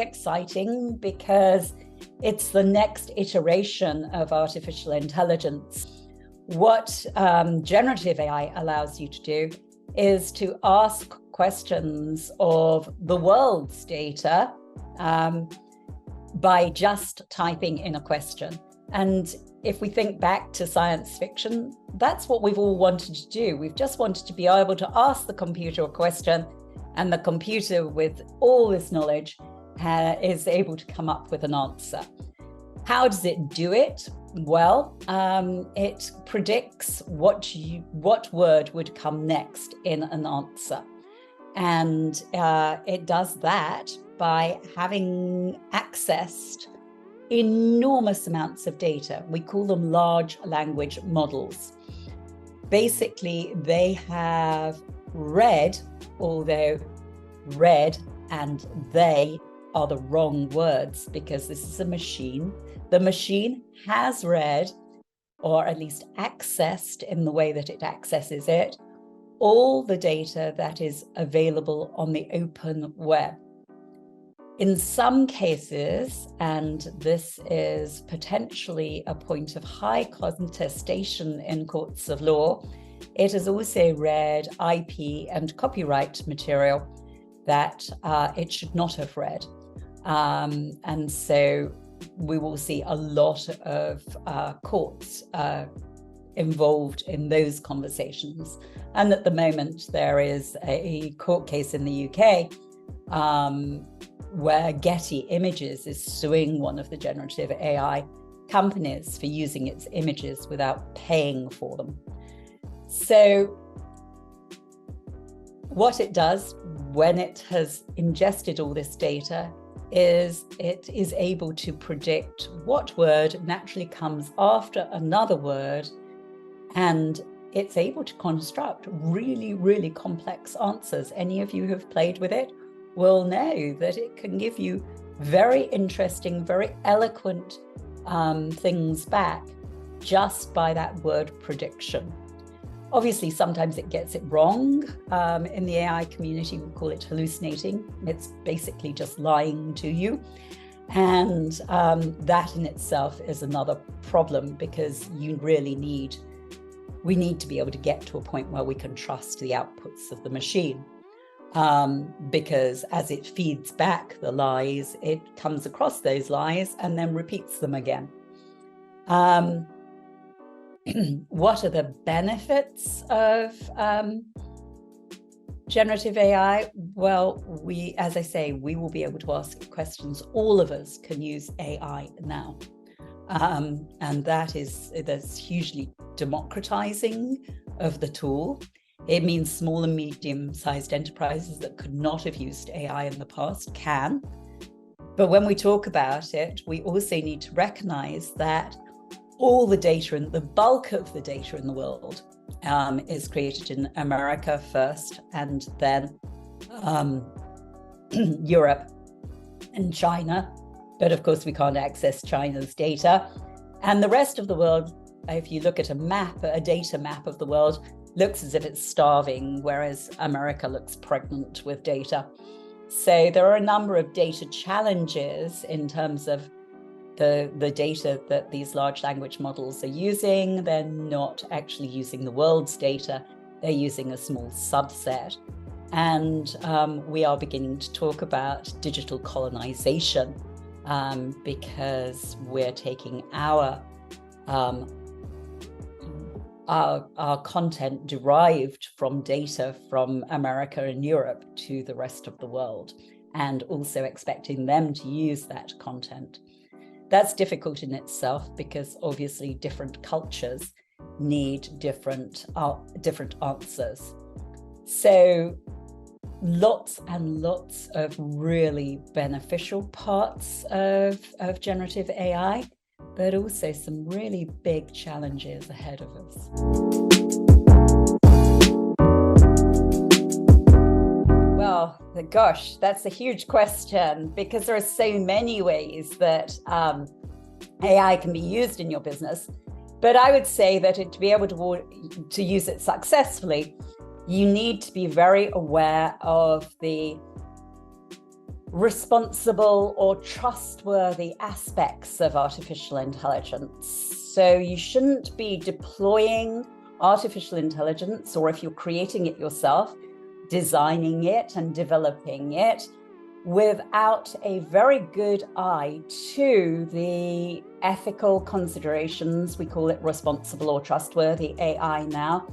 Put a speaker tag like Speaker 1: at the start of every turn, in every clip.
Speaker 1: exciting because it's the next iteration of artificial intelligence. What generative AI allows you to do is to ask questions of the world's data by just typing in a question. And if we think back to science fiction, that's what we've all wanted to do. We've just wanted to be able to ask the computer a question, and the computer, with all this knowledge, is able to come up with an answer. How does it do it? Well, it predicts what word would come next in an answer. And it does that by having accessed enormous amounts of data. We call them large language models. Basically, they have read, although read and they are the wrong words because this is a machine. The machine has read, or at least accessed in the way that it accesses it, all the data that is available on the open web. In some cases, and this is potentially a point of high contestation in courts of law, it has also read IP and copyright material that it should not have read. And so we will see a lot of courts involved in those conversations. And at the moment, there is a court case in the UK where Getty Images is suing one of the generative AI companies for using its images without paying for them. So what it does when it has ingested all this data is it is able to predict what word naturally comes after another word, and it's able to construct really, really complex answers. Any of you who have played with it will know that it can give you very interesting, very eloquent things back just by that word prediction. Obviously, sometimes it gets it wrong. In the AI community, we call it hallucinating. It's basically just lying to you. And that in itself is another problem, because we need to be able to get to a point where we can trust the outputs of the machine. Because as it feeds back the lies, it comes across those lies and then repeats them again. What are the benefits of generative AI? Well, as I say, we will be able to ask questions. All of us can use AI now. And that's hugely democratizing of the tool. It means small and medium-sized enterprises that could not have used AI in the past can. But when we talk about it, we also need to recognize that all the data and the bulk of the data in the world is created in America first, and then Europe and China. But of course, we can't access China's data. And the rest of the world, if you look at a data map of the world, looks as if it's starving, whereas America looks pregnant with data. So there are a number of data challenges in terms of the data that these large language models are using. They're not actually using the world's data. They're using a small subset. And we are beginning to talk about digital colonization because we're taking our content derived from data from America and Europe to the rest of the world, and also expecting them to use that content. That's difficult in itself because obviously different cultures need different answers. So lots and lots of really beneficial parts of generative AI, but also some really big challenges ahead of us. Well, gosh, that's a huge question, because there are so many ways that AI can be used in your business. But I would say that to be able to use it successfully, you need to be very aware of the responsible or trustworthy aspects of artificial intelligence. So you shouldn't be deploying artificial intelligence, or if you're creating it yourself, designing it and developing it without a very good eye to the ethical considerations. We call it responsible or trustworthy AI now,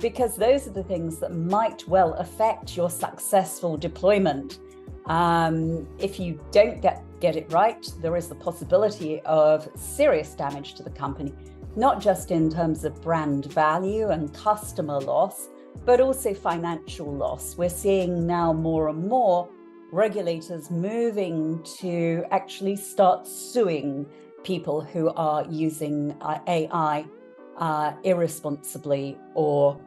Speaker 1: because those are the things that might well affect your successful deployment. If you don't get it right, there is the possibility of serious damage to the company, not just in terms of brand value and customer loss, but also financial loss. We're seeing now more and more regulators moving to actually start suing people who are using AI irresponsibly or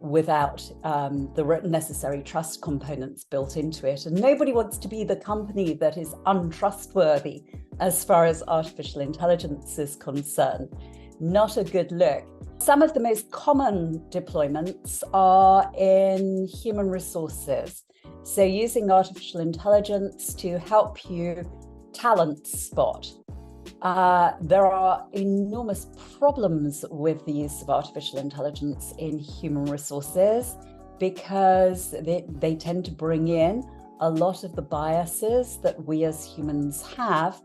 Speaker 1: without the necessary trust components built into it. And nobody wants to be the company that is untrustworthy as far as artificial intelligence is concerned. Not a good look. Some of the most common deployments are in human resources. So using artificial intelligence to help you talent spot. There are enormous problems with the use of artificial intelligence in human resources because they tend to bring in a lot of the biases that we as humans have.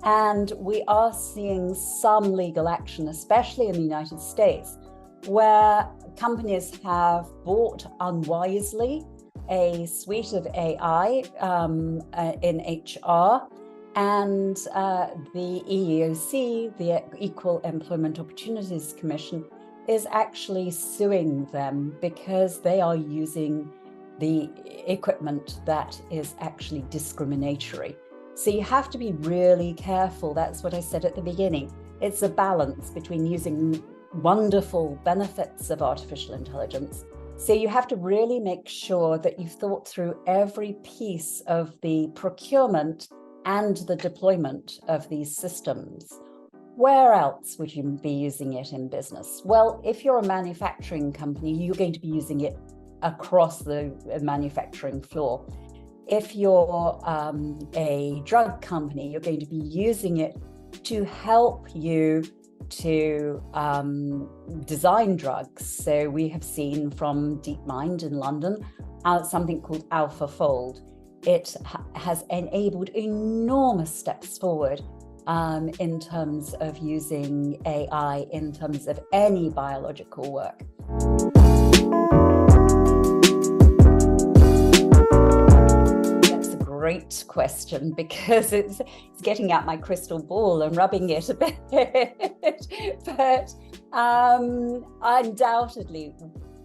Speaker 1: And we are seeing some legal action, especially in the United States, where companies have bought unwisely a suite of AI in HR, and the EEOC, the Equal Employment Opportunities Commission, is actually suing them because they are using the equipment that is actually discriminatory. So you have to be really careful. That's what I said at the beginning. It's a balance between using wonderful benefits of artificial intelligence. So you have to really make sure that you've thought through every piece of the procurement and the deployment of these systems. Where else would you be using it in business? Well, if you're a manufacturing company, you're going to be using it across the manufacturing floor. If you're a drug company, you're going to be using it to help you to design drugs. So we have seen from DeepMind in London something called AlphaFold. It has enabled enormous steps forward in terms of using AI in terms of any biological work. Great question, because it's getting out my crystal ball and rubbing it a bit. But undoubtedly,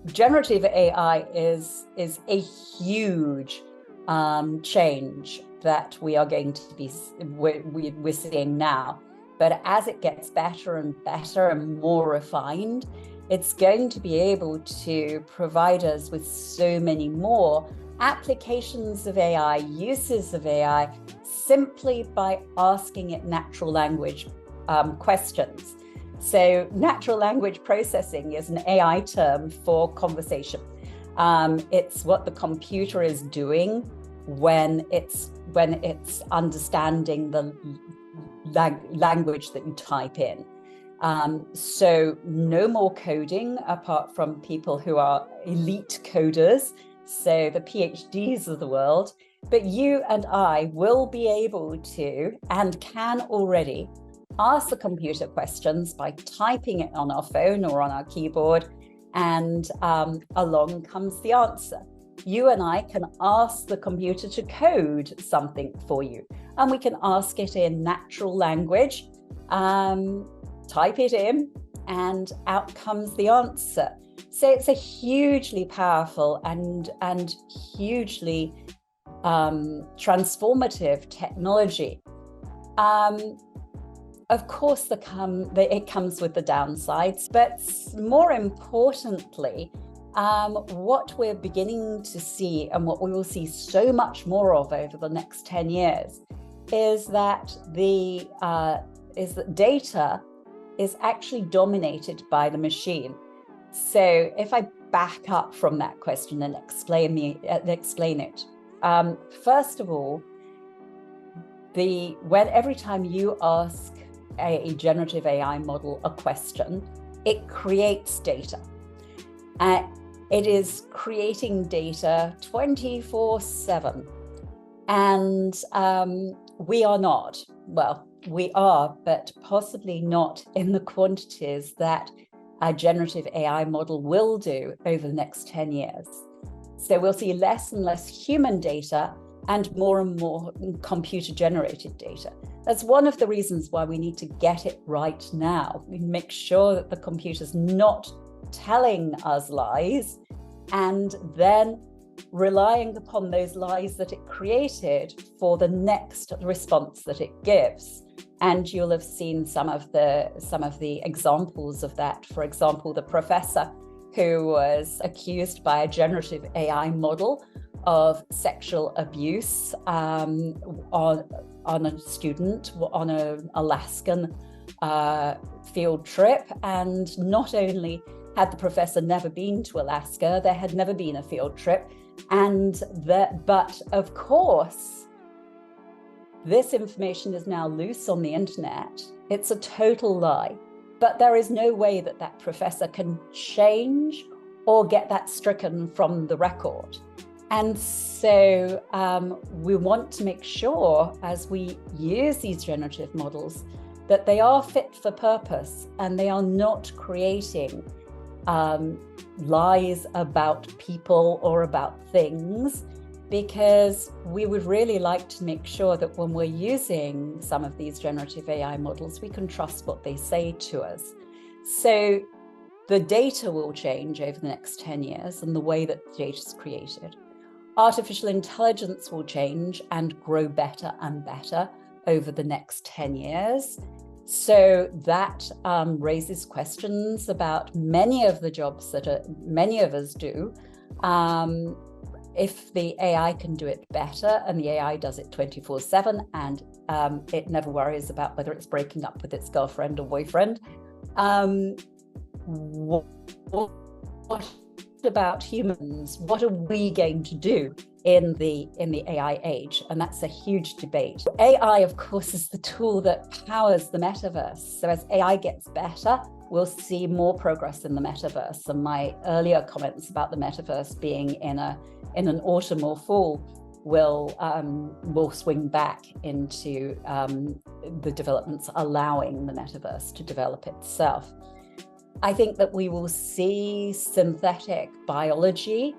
Speaker 1: generative AI is a huge change that we are going to be we're seeing now. But as it gets better and better and more refined, it's going to be able to provide us with so many more applications of AI, uses of AI, simply by asking it natural language questions. So natural language processing is an AI term for conversation. It's what the computer is doing when it's understanding the language that you type in. So no more coding apart from people who are elite coders, so the PhDs of the world, but you and I will be able to, and can already, ask the computer questions by typing it on our phone or on our keyboard, and along comes the answer. You and I can ask the computer to code something for you, and we can ask it in natural language, type it in, and out comes the answer. So it's a hugely powerful and hugely transformative technology. Of course, it comes with the downsides, but more importantly, what we're beginning to see, and what we will see so much more of over the next 10 years, is that data is actually dominated by the machine. So if I back up from that question and explain it, First of all, every time you ask a generative AI model a question, it creates data. It is creating data 24/7. And we are not. Well, we are, but possibly not in the quantities that a generative AI model will do over the next 10 years. So we'll see less and less human data and more computer-generated data. That's one of the reasons why we need to get it right now. We make sure that the computer's not telling us lies and then relying upon those lies that it created for the next response that it gives. And you'll have seen some of the examples of that. For example, the professor who was accused by a generative AI model of sexual abuse on a student on an Alaskan field trip. And not only had the professor never been to Alaska, there had never been a field trip, but of course, this information is now loose on the internet. It's a total lie, but there is no way that that professor can change or get that stricken from the record. And so we want to make sure as we use these generative models that they are fit for purpose and they are not creating lies about people or about things, because we would really like to make sure that when we're using some of these generative AI models, we can trust what they say to us. So the data will change over the next 10 years and the way that the data is created. Artificial intelligence will change and grow better and better over the next 10 years. So that raises questions about many of the jobs that many of us do. If the AI can do it better and the AI does it 24/7 and it never worries about whether it's breaking up with its girlfriend or boyfriend, what about humans? What are we going to do in the AI age? And that's a huge debate. AI, of course, is the tool that powers the metaverse. So as AI gets better, we'll see more progress in the metaverse. And my earlier comments about the metaverse being in an autumn or fall will swing back into the developments allowing the metaverse to develop itself. I think that we will see synthetic biology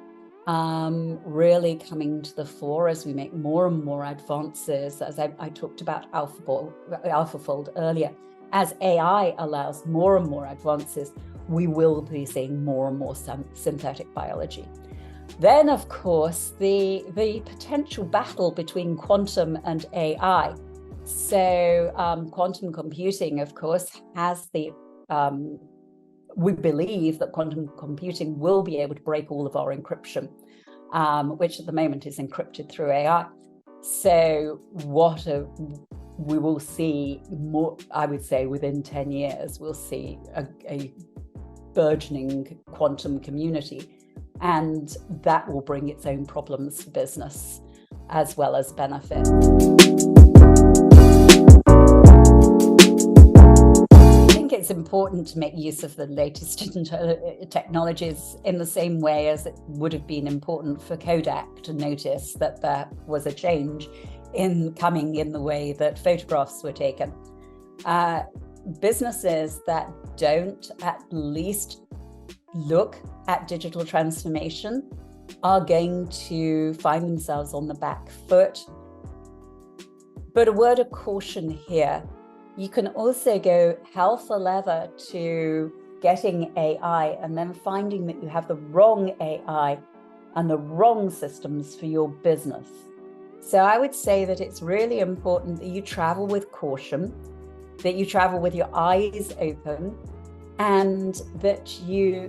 Speaker 1: really coming to the fore as we make more and more advances, as I talked about AlphaFold earlier. As AI allows more and more advances, we will be seeing more and more synthetic biology. Then, of course, the potential battle between quantum and AI. So quantum computing, of course, has we believe that quantum computing will be able to break all of our encryption, which at the moment is encrypted through AI. So we will see more, I would say within 10 years, we'll see a burgeoning quantum community, and that will bring its own problems to business as well as benefit. It's important to make use of the latest technologies in the same way as it would have been important for Kodak to notice that there was a change coming in the way that photographs were taken. Businesses that don't at least look at digital transformation are going to find themselves on the back foot. But a word of caution here. You can also go hell for leather to getting AI and then finding that you have the wrong AI and the wrong systems for your business. So I would say that it's really important that you travel with caution, that you travel with your eyes open, and that you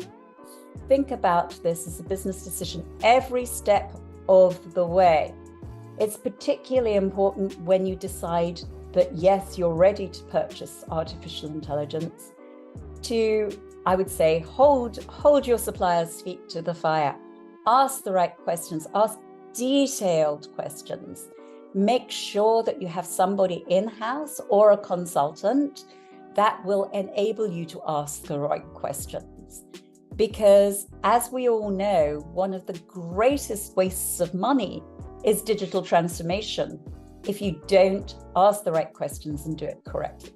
Speaker 1: think about this as a business decision every step of the way. It's particularly important when you decide that yes, you're ready to purchase artificial intelligence, to, I would say, hold your supplier's feet to the fire. Ask the right questions, ask detailed questions. Make sure that you have somebody in-house or a consultant that will enable you to ask the right questions. Because as we all know, one of the greatest wastes of money is digital transformation if you don't ask the right questions and do it correctly.